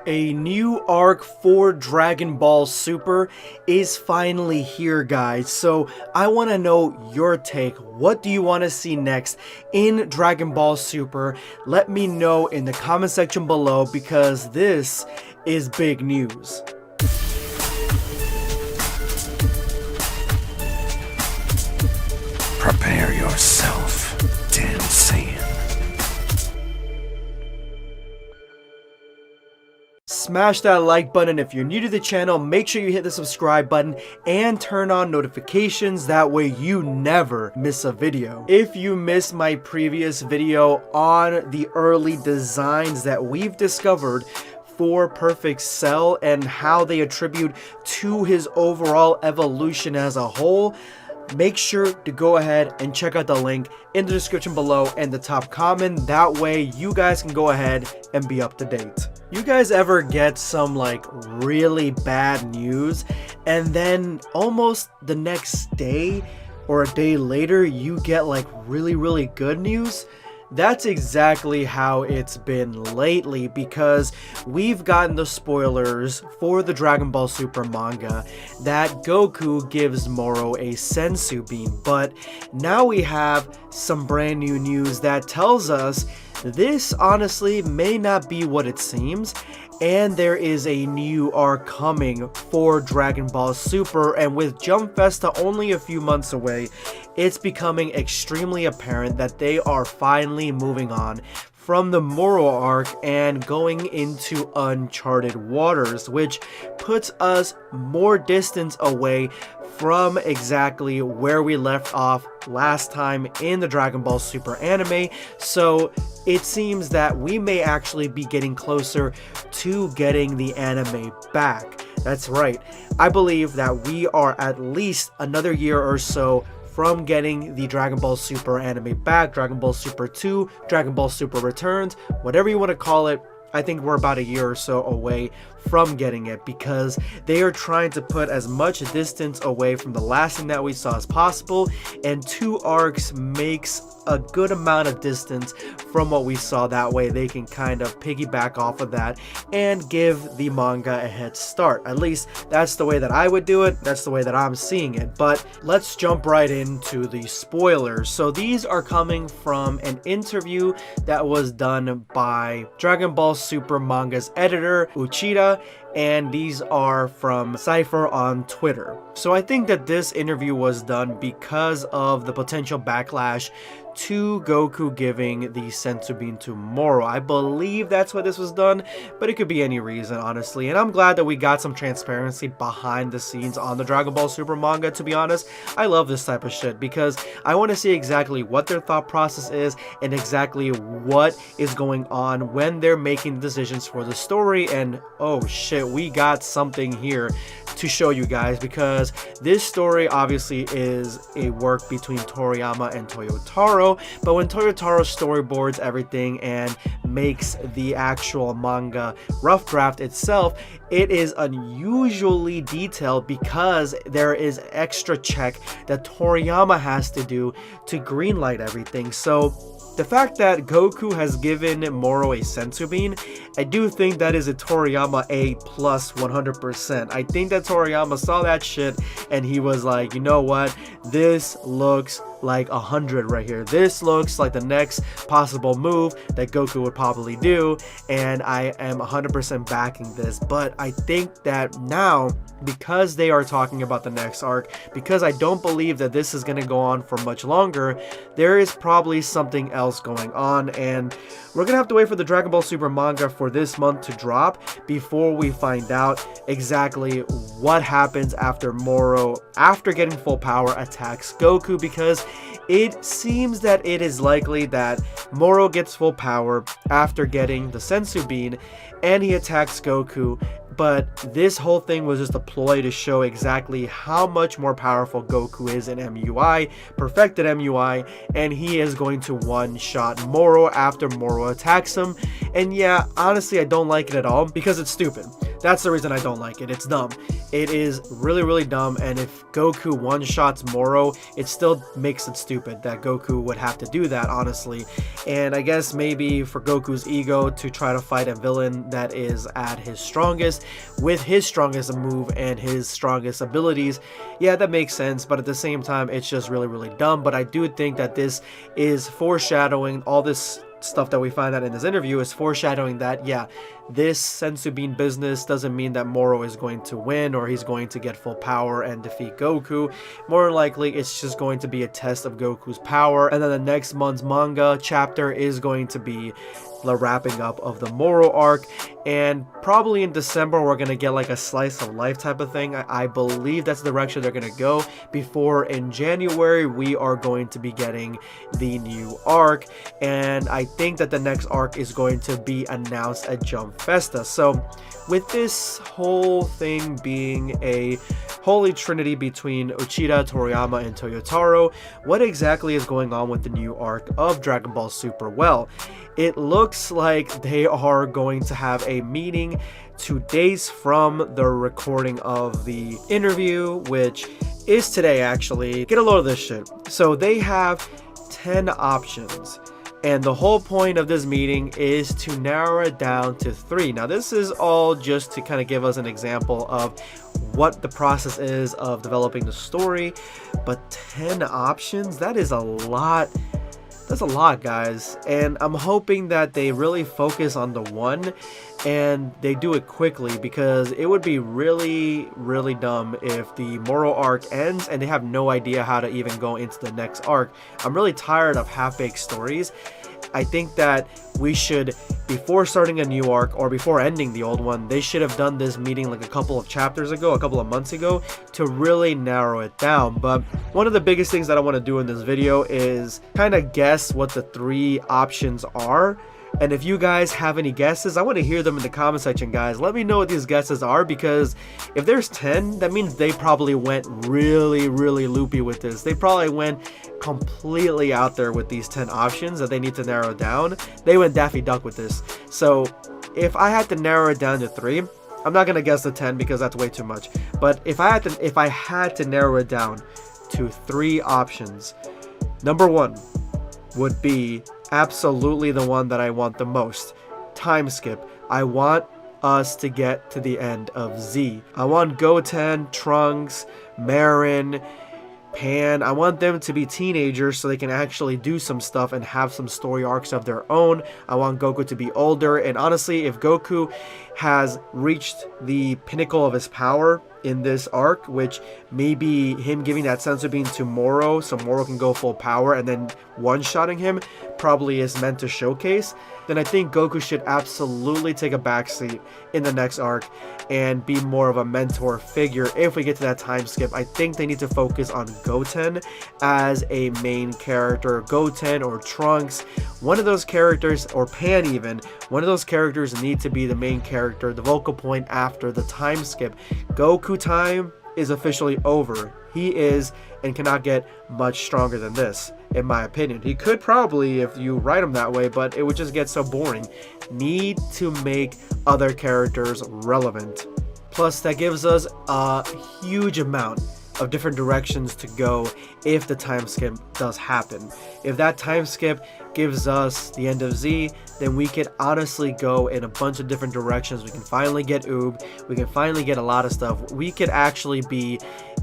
A new arc for Dragon Ball Super is finally here, guys. So I want to know your take. What do you want to see next in Dragon Ball Super? Let me know in the comment section below because this is big news. Prepare yourself, damn saiyan. Smash that like button if you're new to the channel. Make sure you hit the subscribe button and turn on notifications. That way you never miss a video. If you missed my previous video on the early designs that we've discovered for Perfect Cell and how they attribute to his overall evolution as a whole, make sure to go ahead and check out the link in the description below and the top comment. That way you guys can go ahead and be up to date. You guys ever get some like really bad news and then almost the next day or a day later you get like really good news? That's exactly how it's been lately, because we've gotten the spoilers for the Dragon Ball Super manga that Goku gives Moro a senzu bean, but now we have some brand new news that tells us this honestly may not be what it seems, and there is a new arc coming for Dragon Ball Super, and with Jump Festa only a few months away, it's becoming extremely apparent that they are finally moving on from the Moro arc and going into uncharted waters, which puts us more distance away from exactly where we left off last time in the Dragon Ball Super anime. So it seems that we may actually be getting closer to getting the anime back. That's right. I believe that we are at least another year or so from getting the Dragon Ball Super anime back. Dragon Ball Super 2, Dragon Ball Super Returns, whatever you want to call it. I think we're about a year or so away from getting it, because they are trying to put as much distance away from the last thing that we saw as possible, and 2 arcs makes a good amount of distance from what we saw. That way they can kind of piggyback off of that and give the manga a head start. At least that's the way that I would do it. That's the way that I'm seeing it. But let's jump right into the spoilers. So these are coming from an interview that was done by Dragon Ball Super manga's editor Utada, and these are from Xicor on Twitter. So I think that this interview was done because of the potential backlash to Goku giving the senzu bean to Moro. I believe that's why this was done, but it could be any reason, honestly. And I'm glad that we got some transparency behind the scenes on the Dragon Ball Super manga, to be honest. I love this type of shit because I want to see exactly what their thought process is and exactly what is going on when they're making decisions for the story. And oh shit, we got something here to show you guys, because this story obviously is a work between Toriyama and Toyotaro, but when Toyotaro storyboards everything and makes the actual manga rough draft itself, it is unusually detailed because there is extra check that Toriyama has to do to greenlight everything. So the fact that Goku has given Moro a senzu bean, I do think that is a Toriyama A+ 100%. I think that Toriyama saw that shit and he was like, you know what, this looks like 100 right here. This looks like the next possible move that Goku would probably do, and I am 100% backing this. But I think that now, because they are talking about the next arc, because I don't believe that this is going to go on for much longer, there is probably something else going on, and we're gonna have to wait for the Dragon Ball Super manga for this month to drop before we find out exactly what happens after Moro, after getting full power, attacks Goku, because it seems that it is likely that Moro gets full power after getting the senzu bean and he attacks Goku. But this whole thing was just a ploy to show exactly how much more powerful Goku is in MUI, perfected MUI, and he is going to one-shot Moro after Moro attacks him. And yeah, honestly, I don't like it at all because it's stupid. That's the reason I don't like it. It's dumb. It is really, really dumb, and if Goku one-shots Moro, it still makes it stupid that Goku would have to do that, honestly. And I guess maybe for Goku's ego to try to fight a villain that is at his strongest, with his strongest move and his strongest abilities, yeah, that makes sense, but at the same time, it's just really, really dumb. But I do think that this is foreshadowing all this stuff that we find out in this interview is foreshadowing that, yeah, this senzu bean business doesn't mean that Moro is going to win or he's going to get full power and defeat Goku. More likely, it's just going to be a test of Goku's power. And then the next month's manga chapter is going to be the wrapping up of the Moro arc, and probably in December we're gonna get like a slice of life type of thing. I believe that's the direction they're gonna go, before in January we are going to be getting the new arc, and I think that the next arc is going to be announced at Jump Festa. So with this whole thing being a holy trinity between Uchida, Toriyama, and Toyotaro, what exactly is going on with the new arc of Dragon Ball Super? Well, it looks like they are going to have a meeting 2 days from the recording of the interview, which is today actually. Get a load of this shit. So they have 10 options, and the whole point of this meeting is to narrow it down to 3. Now this is all just to kind of give us an example of what the process is of developing the story, but 10 options, that is a lot. That's a lot, guys, and I'm hoping that they really focus on the one and they do it quickly, because it would be really, really dumb if the Moro arc ends and they have no idea how to even go into the next arc. I'm really tired of half-baked stories. I think that we should, before starting a new arc or before ending the old one, they should have done this meeting like a couple of chapters ago, a couple of months ago, to really narrow it down. But one of the biggest things that I want to do in this video is kind of guess what the 3 options are. And if you guys have any guesses, I want to hear them in the comment section, guys. Let me know what these guesses are, because if there's 10, that means they probably went really, really loopy with this. They probably went completely out there with these 10 options that they need to narrow down. They went Daffy Duck with this. So if I had to narrow it down to 3, I'm not gonna guess the 10 because that's way too much. But if I had to narrow it down to 3 options, number 1 would be absolutely the one that I want the most. Time skip. I want us to get to the end of Z. I want Goten, Trunks, Marin, Pan. I want them to be teenagers so they can actually do some stuff and have some story arcs of their own. I want Goku to be older, and honestly, if Goku has reached the pinnacle of his power in this arc, which maybe him giving that senzu bean to Moro so Moro can go full power and then one-shotting him probably is meant to showcase, then I think Goku should absolutely take a backseat in the next arc and be more of a mentor figure. If we get to that time skip, I think they need to focus on Goten as a main character. Goten or Trunks, one of those characters, or Pan even, one of those characters need to be the main character, the vocal point after the time skip. Goku time is officially over. He is and cannot get much stronger than this, in my opinion. He could probably if you write him that way, but it would just get so boring. Need to make other characters relevant. Plus, that gives us a huge amount of different directions to go if the time skip does happen. If that time skip gives us the end of Z, then we could honestly go in a bunch of different directions. We can finally get Oob, we can finally get a lot of stuff. We could actually be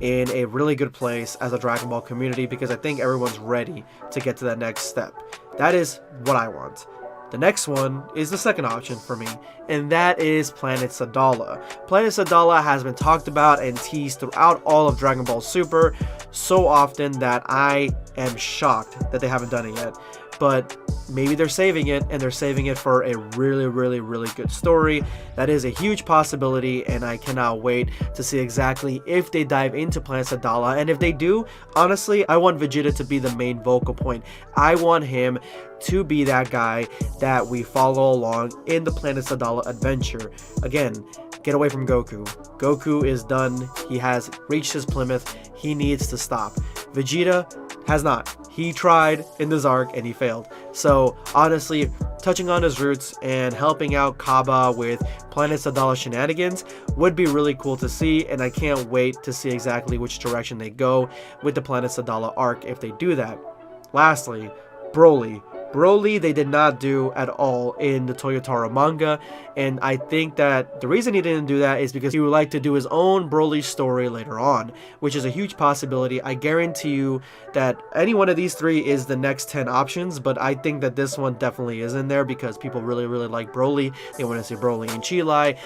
in a really good place as a Dragon Ball community, because I think everyone's ready to get to that next step. That is what I want. The next one is the second option for me, and that is Planet Zadala. Planet Zadala has been talked about and teased throughout all of Dragon Ball Super so often that I am shocked that they haven't done it yet. But maybe they're saving it, and they're saving it for a really, really, really good story. That is a huge possibility, and I cannot wait to see exactly if they dive into Planet Zadala. And if they do, honestly, I want Vegeta to be the main vocal point. I want him to be that guy that we follow along in the Planet Zadala adventure. Again, get away from Goku. Goku is done. He has reached his Plymouth. He needs to stop. Vegeta has not. He tried in this arc and he failed. So honestly, touching on his roots and helping out Kaba with Planet Zadala shenanigans would be really cool to see, and I can't wait to see exactly which direction they go with the Planet Zadala arc if they do that. Lastly, Broly. Broly they did not do at all in the Toyotaro manga, and I think that the reason he didn't do that is because he would like to do his own Broly story later on, which is a huge possibility. I guarantee you that any one of these three is the next 10 options, but I think that this one definitely is in there because people really like Broly. They want to see Broly and Chilai.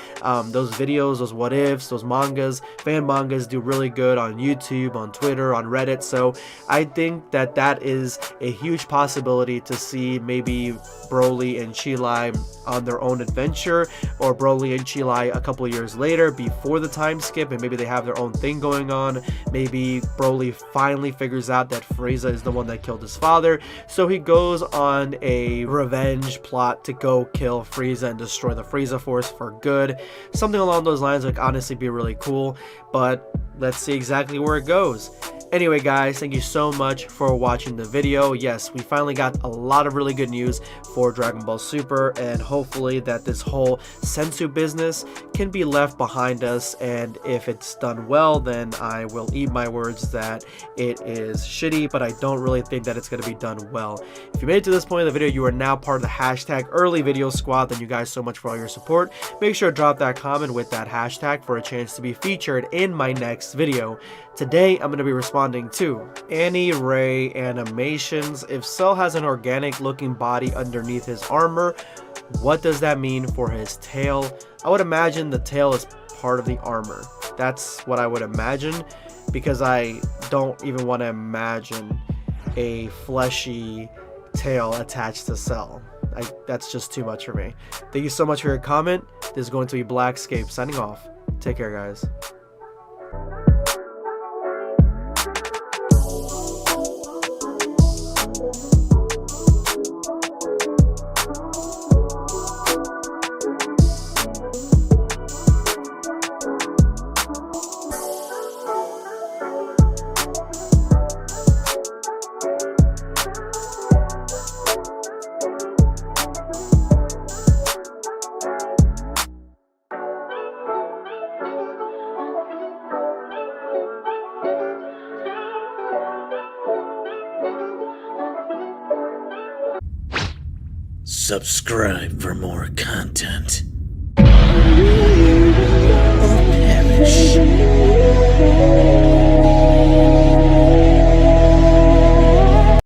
Those videos, those what ifs, those mangas, fan mangas do really good on YouTube, on Twitter, on Reddit, so I think that that is a huge possibility to see maybe Broly and Chilai on their own adventure, or Broly and Chilai a couple years later before the time skip, and maybe they have their own thing going on. Maybe Broly finally figures out that Frieza is the one that killed his father, so he goes on a revenge plot to go kill Frieza and destroy the Frieza Force for good. Something along those lines would honestly be really cool, but let's see exactly where it goes. Anyway guys, thank you so much for watching the video. Yes, we finally got a lot of really good news for Dragon Ball Super, and hopefully that this whole sensu business can be left behind us, and if it's done well, then I will eat my words that it is shitty, but I don't really think that it's going to be done well. If you made it to this point of the video, you are now part of the hashtag early video squad. Thank you guys so much for all your support. Make sure to drop that comment with that hashtag for a chance to be featured in my next video. Today, I'm going to be responding to Annie Ray animations. If Cell has an organic looking body underneath his armor, what does that mean for his tail? I would imagine the tail is part of the armor. That's what I would imagine, because I don't even want to imagine a fleshy tail attached to Cell. That's just too much for me. Thank you so much for your comment. This is going to be Blackscape signing off. Take care, guys. Subscribe for more content. Or perish.